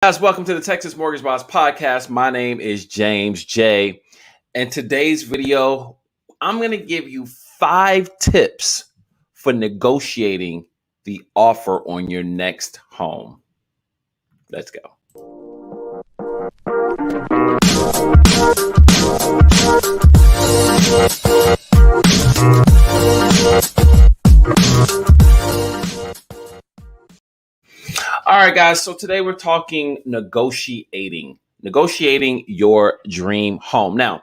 Guys, welcome to the Texas Mortgage Boss Podcast. My name is James J. And today's video, I'm going to give you 5 tips for negotiating the offer on your next home. Let's go. All right, guys. So today we're talking negotiating your dream home. Now,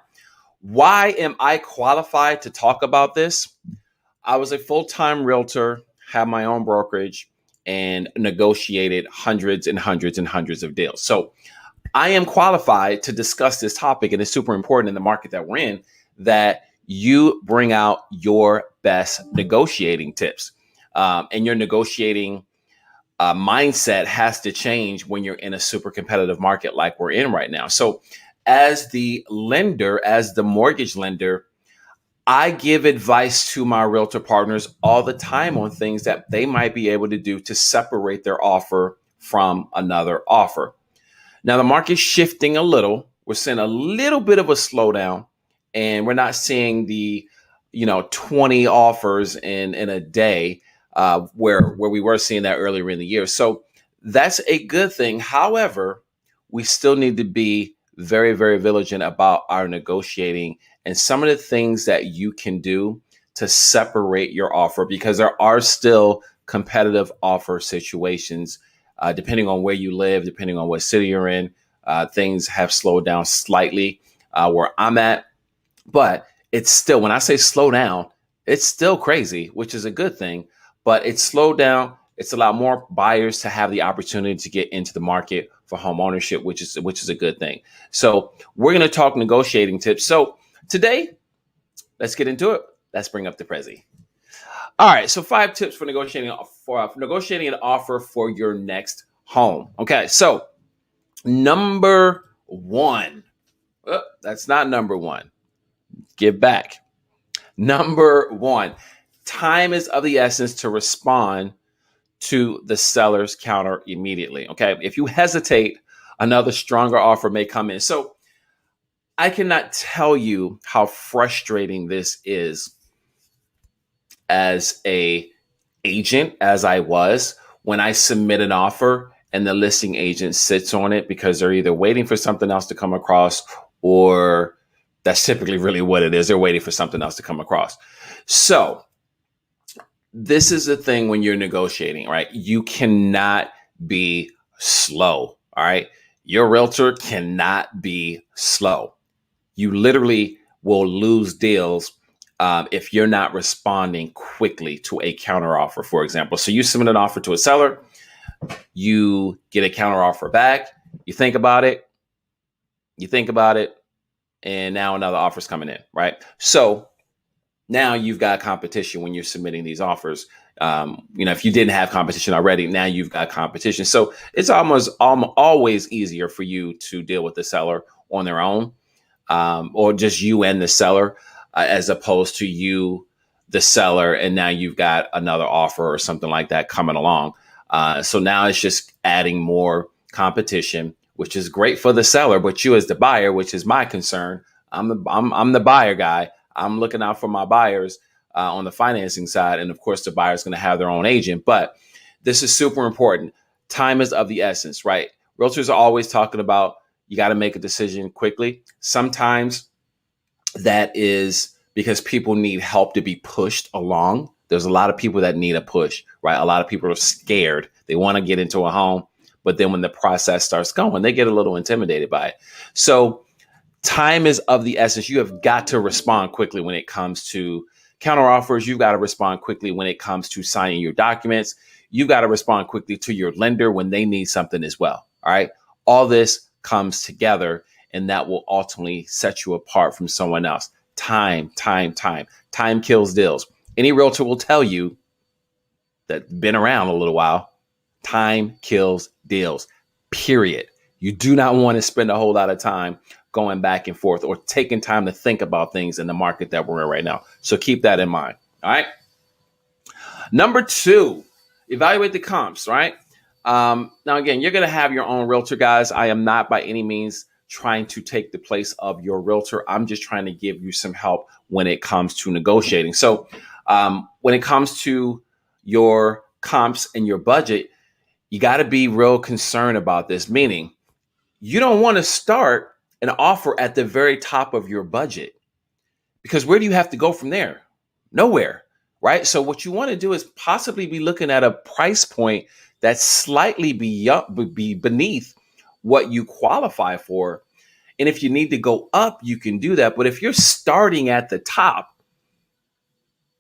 why am I qualified to talk about this? I was a full-time realtor, had my own brokerage, and negotiated hundreds and hundreds and hundreds of deals. So I am qualified to discuss this topic, and it's super important in the market that we're in that you bring out your best negotiating tips. And your negotiating mindset has to change when you're in a super competitive market like we're in right now. So as the lender, as the mortgage lender, I give advice to my realtor partners all the time on things that they might be able to do to separate their offer from another offer. Now, the market's shifting a little. We're seeing a little bit of a slowdown, and we're not seeing the 20 offers in a day where we were seeing that earlier in the year. So that's a good thing. However, we still need to be very, very vigilant about our negotiating and some of the things that you can do to separate your offer, because there are still competitive offer situations. Depending on where you live, depending on what city you're in, things have slowed down slightly where I'm at. But it's still, when I say slow down, it's still crazy, which is a good thing. But it's slowed down. It's allowed more buyers to have the opportunity to get into the market for home ownership, which is a good thing. So we're going to talk negotiating tips. So today, let's get into it. Let's bring up the Prezi. All right, so 5 tips for negotiating an offer for your next home. Okay, so number 1. That's not number 1. Give back. Number 1. Time is of the essence to respond to the seller's counter immediately. Okay, if you hesitate, another stronger offer may come in. So I cannot tell you how frustrating this is as a agent, as I was, when I submit an offer and the listing agent sits on it because they're either waiting for something else to come across, or that's typically really what it is. They're waiting for something else to come across. So this is the thing when you're negotiating, right? You cannot be slow, all right? Your realtor cannot be slow. You literally will lose deals if you're not responding quickly to a counteroffer, for example. So you submit an offer to a seller, you get a counteroffer back, you think about it, and now another offer's coming in, right? So now you've got competition when you're submitting these offers. If you didn't have competition already, now you've got competition. So it's almost always easier for you to deal with the seller on their own, or just you and the seller, as opposed to you, the seller, and now you've got another offer or something like that coming along. So now it's just adding more competition, which is great for the seller, but you as the buyer, which is my concern. I'm the buyer guy. I'm looking out for my buyers on the financing side. And of course, the buyer is going to have their own agent. But this is super important. Time is of the essence, right? Realtors are always talking about you got to make a decision quickly. Sometimes that is because people need help to be pushed along. There's a lot of people that need a push, right? A lot of people are scared. They want to get into a home. But then when the process starts going, they get a little intimidated by it. So time is of the essence. You have got to respond quickly when it comes to counteroffers. You've got to respond quickly when it comes to signing your documents. You've got to respond quickly to your lender when they need something as well. All right. All this comes together, and that will ultimately set you apart from someone else. Time kills deals. Any realtor will tell you that's been around a little while. Time kills deals, period. You do not want to spend a whole lot of time going back and forth or taking time to think about things in the market that we're in right now. So keep that in mind. All right. Number 2, evaluate the comps, right? Now, again, you're going to have your own realtor, guys. I am not by any means trying to take the place of your realtor. I'm just trying to give you some help when it comes to negotiating. So, when it comes to your comps and your budget, you got to be real concerned about this, meaning you don't want to start an offer at the very top of your budget, because where do you have to go from there? Nowhere, right? So what you want to do is possibly be looking at a price point that's slightly be beneath what you qualify for. And if you need to go up, you can do that. But if you're starting at the top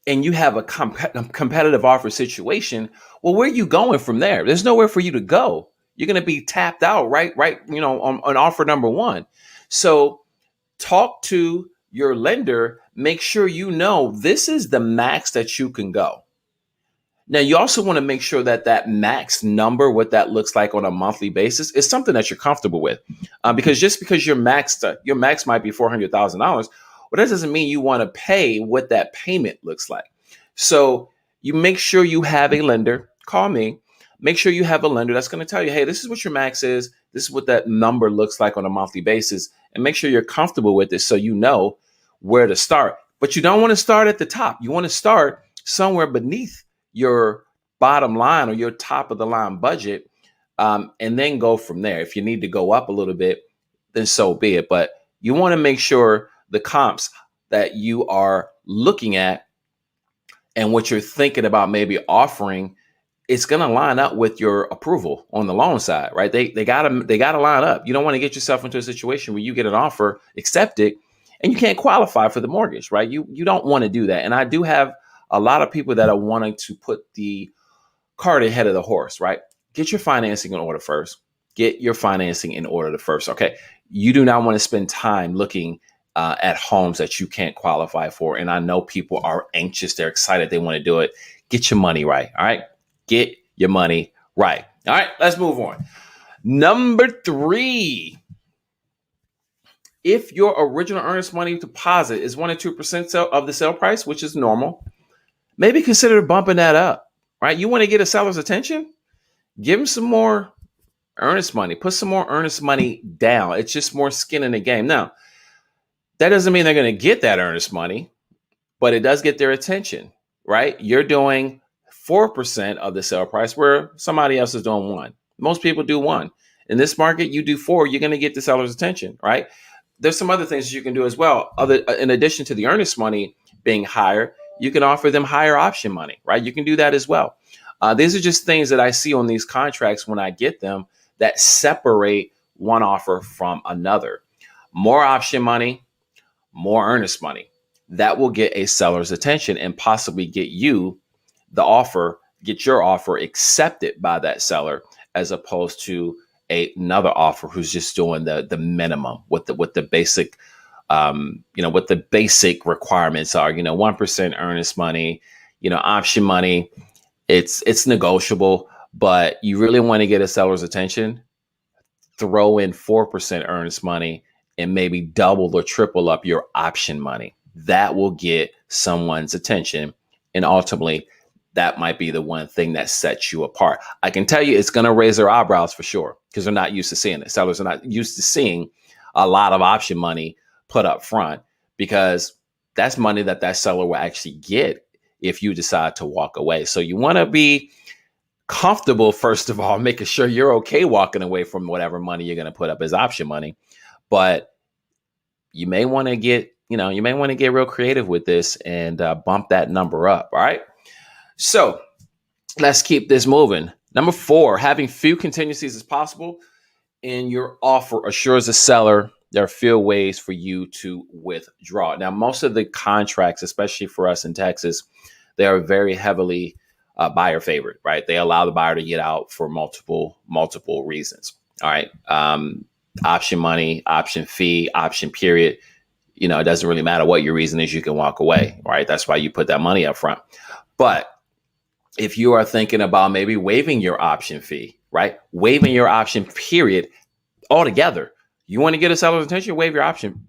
and you have a competitive offer situation, well, where are you going from there? There's nowhere for you to go. You're going to be tapped out, right, on offer number one. So talk to your lender, make sure you know this is the max that you can go. Now, you also want to make sure that that max number, what that looks like on a monthly basis, is something that you're comfortable with. Because just because your max might be $400,000, well, that doesn't mean you want to pay what that payment looks like. So you make sure you have a lender. Call me. Make sure you have a lender that's going to tell you, hey, this is what your max is. This is what that number looks like on a monthly basis. And make sure you're comfortable with it so you know where to start. But you don't want to start at the top. You want to start somewhere beneath your bottom line or your top of the line budget, and then go from there. If you need to go up a little bit, then so be it. But you want to make sure the comps that you are looking at and what you're thinking about maybe offering, it's going to line up with your approval on the loan side, right? They gotta line up. You don't want to get yourself into a situation where you get an offer accepted and you can't qualify for the mortgage, right? You don't want to do that. And I do have a lot of people that are wanting to put the cart ahead of the horse, right? Get your financing in order first. Okay. You do not want to spend time looking at homes that you can't qualify for. And I know people are anxious. They're excited. They want to do it. Get your money right. All right. Get your money right. All right. Let's move on. Number 3. If your original earnest money deposit is 1 or 2% of the sale price, which is normal, maybe consider bumping that up, right? You want to get a seller's attention? Give them some more earnest money. Put some more earnest money down. It's just more skin in the game. Now, that doesn't mean they're going to get that earnest money, but it does get their attention, right? You're doing 4% of the sale price where somebody else is doing 1. Most people do 1. In this market, you do 4, you're going to get the seller's attention, right? There's some other things that you can do as well. In addition to the earnest money being higher, you can offer them higher option money, right? You can do that as well. These are just things that I see on these contracts when I get them that separate one offer from another. More option money, more earnest money. That will get a seller's attention and possibly get you get your offer accepted by that seller, as opposed to another offer who's just doing the minimum with the basic, what the basic requirements are. 1% earnest money, option money. It's negotiable, but you really want to get a seller's attention. Throw in 4% earnest money and maybe double or triple up your option money. That will get someone's attention, and ultimately, that might be the one thing that sets you apart. I can tell you it's going to raise their eyebrows for sure, because they're not used to seeing it. Sellers are not used to seeing a lot of option money put up front, because that's money that seller will actually get if you decide to walk away. So you want to be comfortable, first of all, making sure you're okay walking away from whatever money you're going to put up as option money. But you may want to get real creative with this and bump that number up. All right. So let's keep this moving. Number 4, having few contingencies as possible in your offer assures the seller there are few ways for you to withdraw. Now, most of the contracts, especially for us in Texas, they are very heavily buyer favored, right? They allow the buyer to get out for multiple reasons. All right. Option money, option fee, option period. It doesn't really matter what your reason is. You can walk away, right? That's why you put that money up front. But if you are thinking about maybe waiving your option fee, right? Waiving your option period altogether. You want to get a seller's attention, waive your option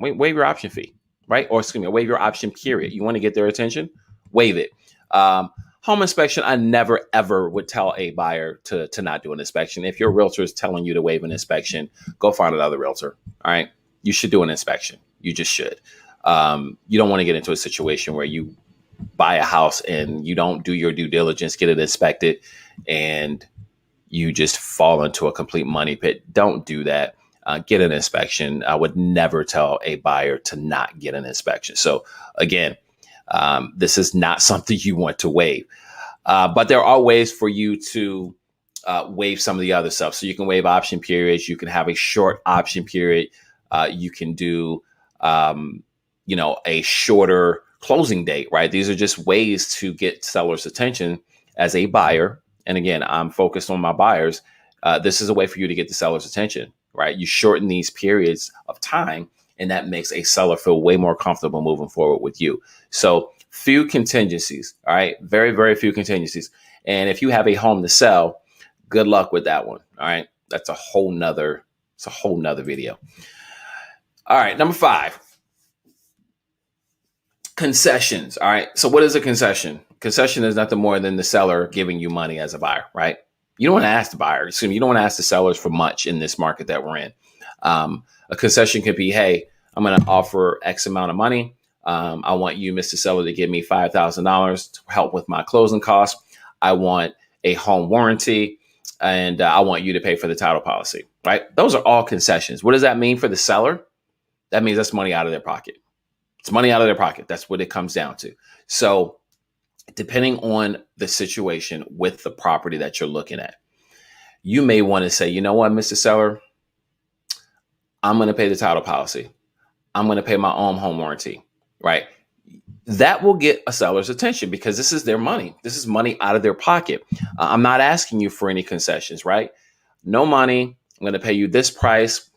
fee, right? Or waive your option period. You want to get their attention, waive it. home inspection, I never ever would tell a buyer to not do an inspection. If your realtor is telling you to waive an inspection, go find another realtor. All right, you should do an inspection. You just should. You don't want to get into a situation where you buy a house and you don't do your due diligence, get it inspected, and you just fall into a complete money pit. Don't do that. Get an inspection. I would never tell a buyer to not get an inspection. So again, this is not something you want to waive. But there are ways for you to waive some of the other stuff. So you can waive option periods. You can have a short option period. You can do, a shorter closing date, right? These are just ways to get sellers' attention as a buyer. And again, I'm focused on my buyers. This is a way for you to get the seller's attention, right? You shorten these periods of time, and that makes a seller feel way more comfortable moving forward with you. So few contingencies, all right? Very, very few contingencies. And if you have a home to sell, good luck with that one, all right? That's a whole nother video. All right, number 5. Concessions. All right. So what is a concession? Concession is nothing more than the seller giving you money as a buyer, right? You don't want to ask the buyer. You don't want to ask the sellers for much in this market that we're in. A concession could be, hey, I'm going to offer X amount of money. I want you, Mr. Seller, to give me $5,000 to help with my closing costs. I want a home warranty, and I want you to pay for the title policy, right? Those are all concessions. What does that mean for the seller? That means that's money out of their pocket. It's money out of their pocket. That's what it comes down to. So depending on the situation with the property that you're looking at, you may want to say, you know what, Mr. Seller, I'm going to pay the title policy. I'm going to pay my own home warranty, right? That will get a seller's attention because this is their money. This is money out of their pocket. I'm not asking you for any concessions, right? No money. I'm going to pay you this price.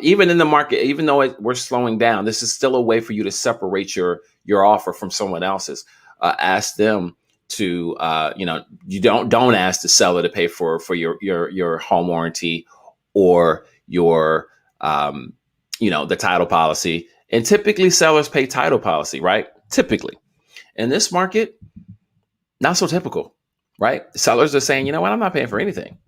Even in the market, even though we're slowing down, this is still a way for you to separate your offer from someone else's. Ask them to, you don't ask the seller to pay for your home warranty or your, the title policy. And typically sellers pay title policy, right? Typically. In this market, not so typical, right? Sellers are saying, you know what, I'm not paying for anything.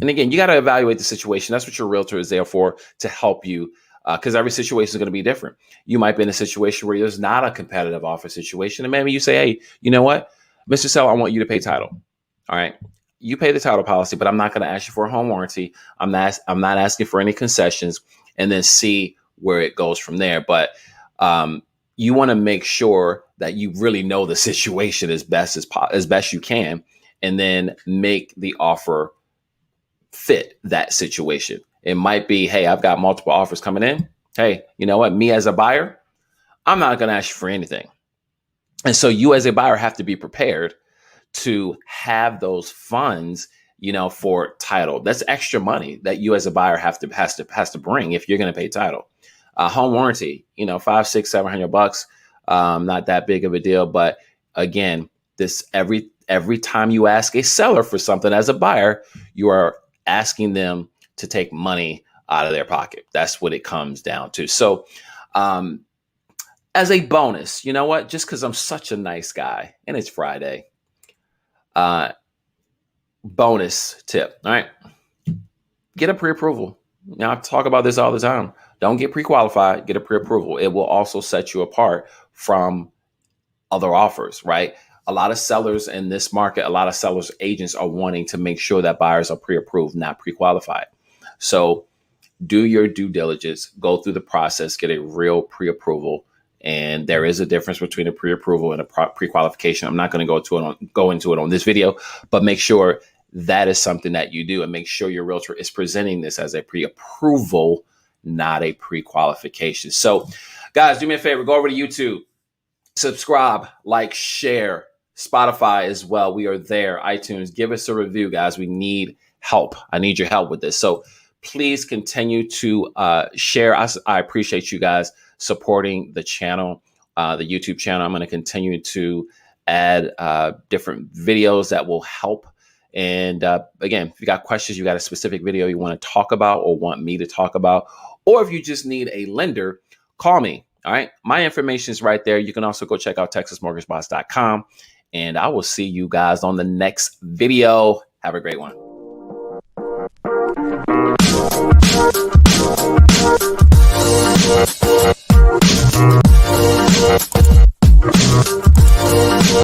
And again, you got to evaluate the situation. That's what your realtor is there for, to help you, because every situation is going to be different. You might be in a situation where there's not a competitive offer situation. And maybe you say, hey, you know what, Mr. Seller, I want you to pay title. All right. You pay the title policy, but I'm not going to ask you for a home warranty. I'm not asking for any concessions, and then see where it goes from there. But you want to make sure that you really know the situation as best you can, and then make the offer fit that situation. It might be, hey, I've got multiple offers coming in. Hey, you know what? Me as a buyer, I'm not going to ask you for anything. And so you as a buyer have to be prepared to have those funds, for title. That's extra money that you as a buyer has to bring if you're going to pay title. Home warranty, $500, $600, $700, not that big of a deal. But again, this every time you ask a seller for something as a buyer, you are asking them to take money out of their pocket. That's what it comes down to. So as a bonus, you know what? Just because I'm such a nice guy and it's Friday, bonus tip. All right. Get a pre-approval. I talk about this all the time. Don't get pre-qualified, get a pre-approval. It will also set you apart from other offers, right? A lot of sellers in this market, a lot of sellers agents are wanting to make sure that buyers are pre-approved, not pre-qualified. So do your due diligence, go through the process, get a real pre-approval. And there is a difference between a pre-approval and a pre-qualification. I'm not going to go into it on this video, but make sure that is something that you do, and make sure your realtor is presenting this as a pre-approval, not a pre-qualification. So guys, do me a favor, go over to YouTube, subscribe, like, share, Spotify as well. We are there. iTunes, give us a review, guys. We need help. I need your help with this. So please continue to share. I appreciate you guys supporting the channel, the YouTube channel. I'm going to continue to add different videos that will help. And again, if you got questions, you got a specific video you want to talk about or want me to talk about, or if you just need a lender, call me. All right. My information is right there. You can also go check out texasmortgageboss.com And I will see you guys on the next video. Have a great one.